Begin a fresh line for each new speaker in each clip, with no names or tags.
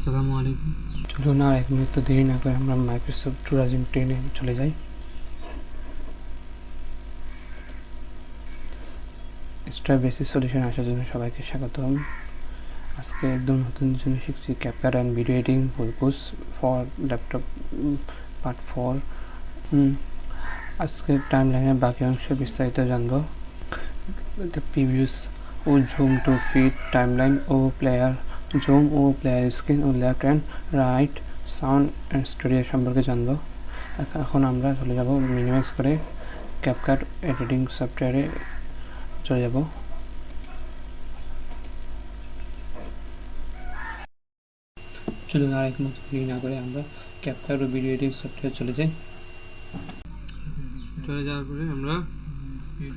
আসসালামু আলাইকুম। চলুন আর এক মুহূর্ত দেরি না করে আমরা মাইক্রোসফট 2010 চলে যাই। স্টার বেসিস সলিউশন আসার জন্য সবাইকে স্বাগতম। আজকে একদম নতুন জন্য শিখছি CapCut and video editing purpose for laptop part 4। আজকে টাইম লাইনের বাকি অংশ বিস্তারিত জানবো। প্রিভিউস ও জুম টু ফিট টাইমলাইন ও প্লেয়ার জুম ও প্লেয়ার স্ক্রিন ও left and right sound and studio সম্পর্কে জানবো। এখন আমরা চলে যাব মিনিমাইজ করে ক্যাপকাট এডিটিং সফটওয়্যারে চলে যাব। চলুন আর এক মতো দেরি না করে আমরা ক্যাপকাট ও ভিডিও এডিটিং সফটওয়্যার চলে যাই। চলে যাওয়ার পরে আমরা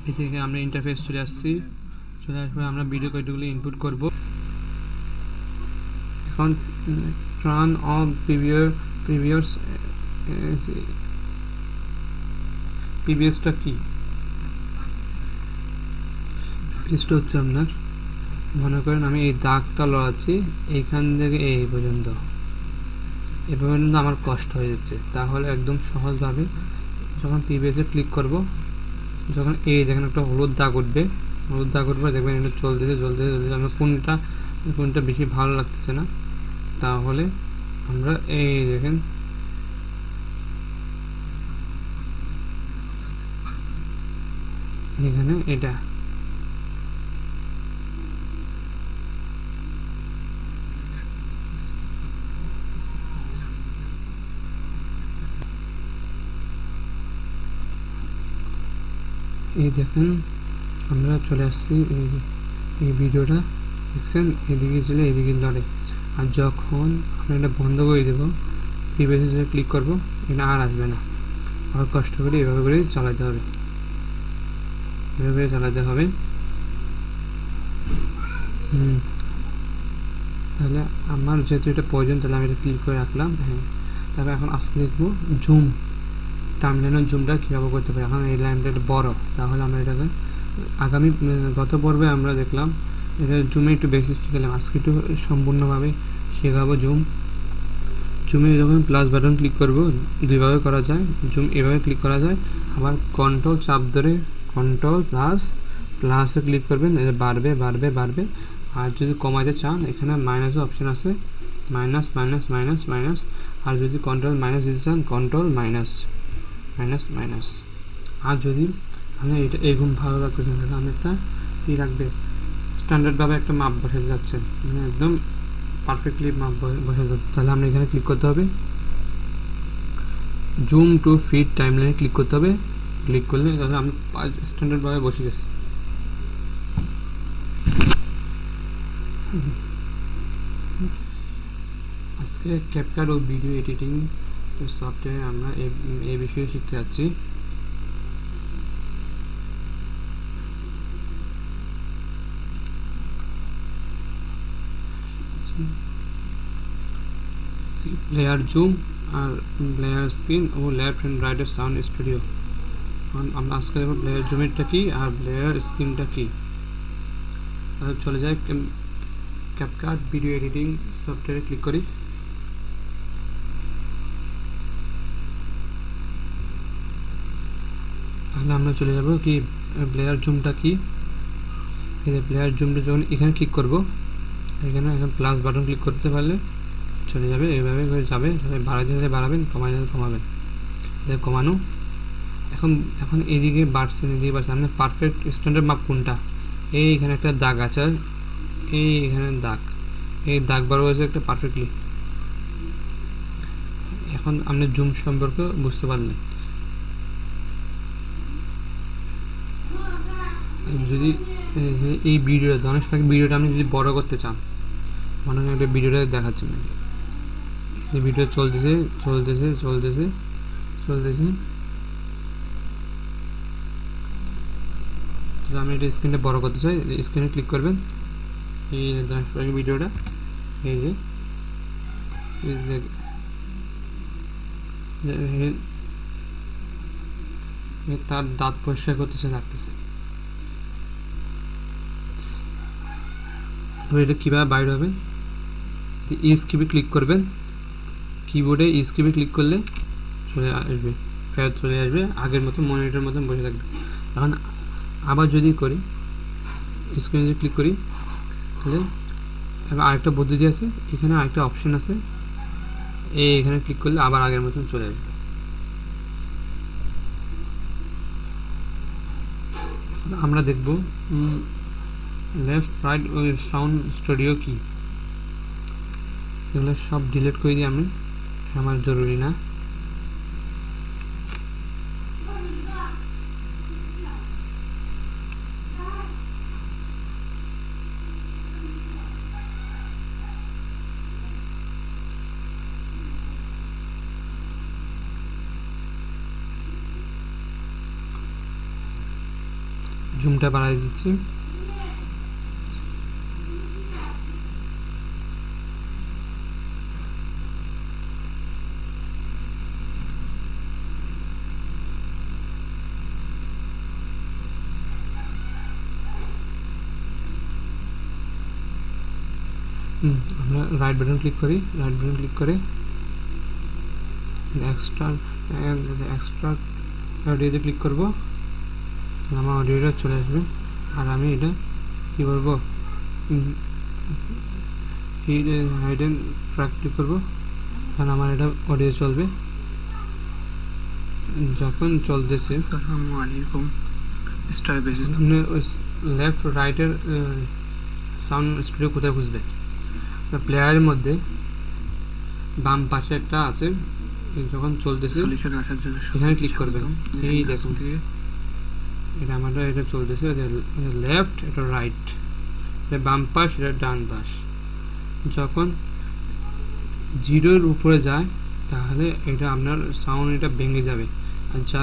এই থেকে আমরা ইন্টারফেস চলে আসছি। চলে আসার পরে আমরা ভিডিও কোডগুলো ইনপুট করব। এখন টার্ন অফ প্রিভিয়াসটা কি? প্রিভিয়াসটা হচ্ছে আপনার মনে করেন আমি এই দাগটা লড়াচ্ছি এইখান থেকে এই পর্যন্ত আমার কষ্ট হয়ে যাচ্ছে, তাহলে একদম সহজভাবে যখন প্রিভিয়াসে ক্লিক করব, যখন এই দেখেন একটা হলুদ দাগ উঠবে দেখবেন এটা চলতেছে আমার কোনটা বেশি ভালো লাগতেছে না, তাহলে আমরা এই দেখেন এখানে এটা এই দেখেন আমরা চলে আসছি। এই ভিডিওটা দেখছেন, এদিকে চলে এদিকে লড়ে, আর যখন আমরা এটা বন্ধ করে দেবো প্রিভিয়াসে ক্লিক করবো এটা আর আসবে না। আর কষ্ট করে এভাবে করে চালাতে হবে, তাহলে আমার যেহেতু এটা প্রয়োজন তাহলে আমি এটা ক্লিক করে রাখলাম। হ্যাঁ, তারপর এখন আজকে দেখবো জুম টাইমলাইনের জুমটা কীভাবে করতে পারি। এখন এই লাইনটা একটু বড়, তাহলে আমরা এটাকে গত পর্বে আমরা দেখলাম এটা জুমে একটু বেসিক শিখলাম, আজকে একটু সম্পূর্ণভাবে শেখাবো। জুমে যখন প্লাস বাটন ক্লিক করব দুইভাবে করা যায়। জুম এভাবে ক্লিক করা যায়, আবার কন্ট্রোল চাপ ধরে কন্ট্রোল প্লাসে ক্লিক করবেন, এটা বাড়বে। আর যদি কমাতে চান এখানে মাইনাসের অপশান আছে, মাইনাস। আর যদি কন্ট্রোল মাইনাস দিতে চান কন্ট্রোল মাইনাস। আর যদি আপনি এটা এরকম ভালো রাখতেছেন তাহলে আমি একটা কী রাখবে, স্ট্যান্ডার্ডভাবে একটা মাপ বসাতে যাচ্ছেন, মানে একদম পারফেক্টলি মাপ বসা যাচ্ছে। তাহলে আমরা এখানে ক্লিক করতে হবে, জুম টু ফিট টাইমলাইনে ক্লিক করতে হবে। ক্লিক করলে তাহলে আমি স্ট্যান্ডার্ডভাবে বসে গেছি। আজকে ক্যাপকাট ও ভিডিও এডিটিং সফটওয়্যার আমরা এই বিষয়ে শিখতে যাচ্ছি। প্লেয়ার জুম আর প্লেয়ার স্ক্রিন ও লেফট অ্যান্ড রাইটের সাউন্ড স্টুডিও। আমরা আজকে দেখব প্লেয়ার জুমেরটা কি আর প্লেয়ার স্ক্রিনটা কি। তাহলে চলে যাই ক্যাপকাট ভিডিও এডিটিং সফটওয়্যারে ক্লিক করি। তাহলে আমরা চলে যাব কি প্লেয়ার জুমটা কি। এই যে প্লেয়ার জুমটা যখন এখানে ক্লিক করব, এখানে প্লাস বাটন ক্লিক করতে পারলে চলে যাবে, এইভাবে করে যাবে। বাড়াতে বাড়াবেন, কমাবেন, কমানো। এখন এদিকে বাড়ছে আপনার পারফেক্ট স্ট্যান্ডার্ড মাপ কোনটা? এইখানে একটা দাগ আছে, এইখানে এই দাগ বড় হয়েছে একটা পারফেক্টলি। এখন আপনি জুম সম্পর্কে বুঝতে পারলেন। যদি এই ভিডিওটা আপনি যদি বড় করতে চান, মনে হয় একটা ভিডিওটা দেখাচ্ছেন, এই ভিডিও চলতেছে। আমি এটা স্ক্রিনটা বড় করতে চাই, স্ক্রিনে ক্লিক করবেন, এই ভিডিওটা এই যে তার দাঁত পরিষ্কার করতেছে লাগতেছে। এটা কীভাবে বাইরে হবে স্কিপে ক্লিক করবেন, কিবোর্ডে স্কিপে ক্লিক করলে চলে আসবে, ফেরত চলে আসবে, আগের মতো মনিটরের মতন বসে থাকবে। এখন আবার যদি করি, স্ক্রিনে যদি ক্লিক করি, তাহলে এবার আরেকটা পদ্ধতি আছে, এখানে আরেকটা অপশন আছে, এখানে ক্লিক করলে আবার আগের মতন চলে আসবে। আমরা দেখব লেফট রাইট সাউন্ড স্টুডিও কি, এগুলো সব ডিলিট করে দিই আমি, আমার জরুরি না। জুমটা বাড়াই দিচ্ছি। আমরা রাইট বাটন ক্লিক করি, রাইট বাটন ক্লিক করে এক্সট্রা অডিওতে ক্লিক করব, আমার অডিওটা চলে আসবে। আর আমি এটা কী করবো, হাইডেন ট্র্যাক ক্লিক করবো, কারণ আমার এটা অডিও চলবে। যখন চলতেছে
আসসালামু আলাইকুম স্টার বেসিস
আপনি ওই লেফট রাইটের সাউন্ড স্টুডিও কোথায় খুঁজবে, প্লেয়ারের মধ্যে বাম পাশে একটা আছে, যখন চলতেছে
সলিউশন আসার জন্য
এখানে ক্লিক করবেন। এই দেখুন এটা আমাদের এটা চলতেছে, লেফট এটা রাইট, এটা বাম পাশ এটা ডান পাশ। যখন জিরোর উপরে যায় তাহলে এটা আপনার সাউন্ড এটা ভেঙে যাবে, আর যা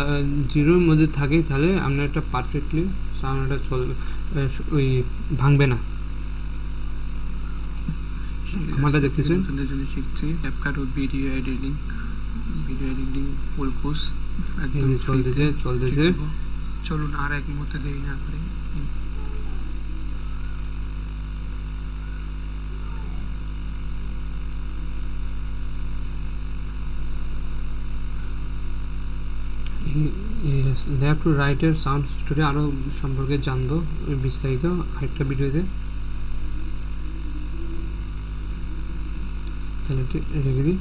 জিরোর মধ্যে থাকে তাহলে আপনার এটা পারফেক্টলি সাউন্ড এটা চলবে, ওই ভাঙবে না। আমাদের দেখতেছেন
নতুনদের জন্য শিখছি ক্যাপকাট ও ভিডিও এডিটিং ফুল কোর্স একদম
চলতেছে।
চলুন আর এক মুহূর্তে দেরি না করে
লেফট টু রাইটের সাউন্ড স্টুডিও আরও সম্পর্কে জানবো বিস্তারিত আরেকটা ভিডিওতে, তাহলে রেখে দিই।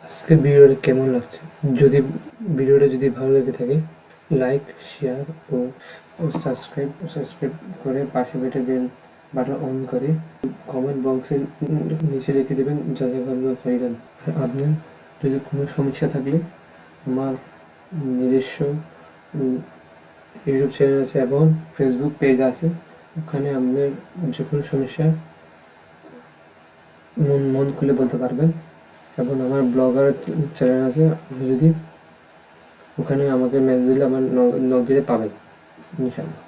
আজকে ভিডিওটা কেমন লাগছে, যদি ভিডিওটা যদি ভালো লেগে থাকে লাইক শেয়ার ও সাবস্ক্রাইব করে পাশে বেল বাটন অন করে কমেন্ট বক্সে নিচে লিখে দেবেন জাযাকাল্লাহু খাইরান। আর আপনার যদি কোনো সমস্যা থাকলে আমার নিজস্ব ইউটিউব চ্যানেল আছে এবং ফেসবুক পেজ আছে, ওখানে আপনার যে কোনো সমস্যা মন খুলে বলতে পারবেন। এবং আমার ব্লগার চ্যানেল আছে, আপনি যদি ওখানে আমাকে মেসেজ দিলে আমার নক দিলে পাবেন ইনশাআল্লাহ।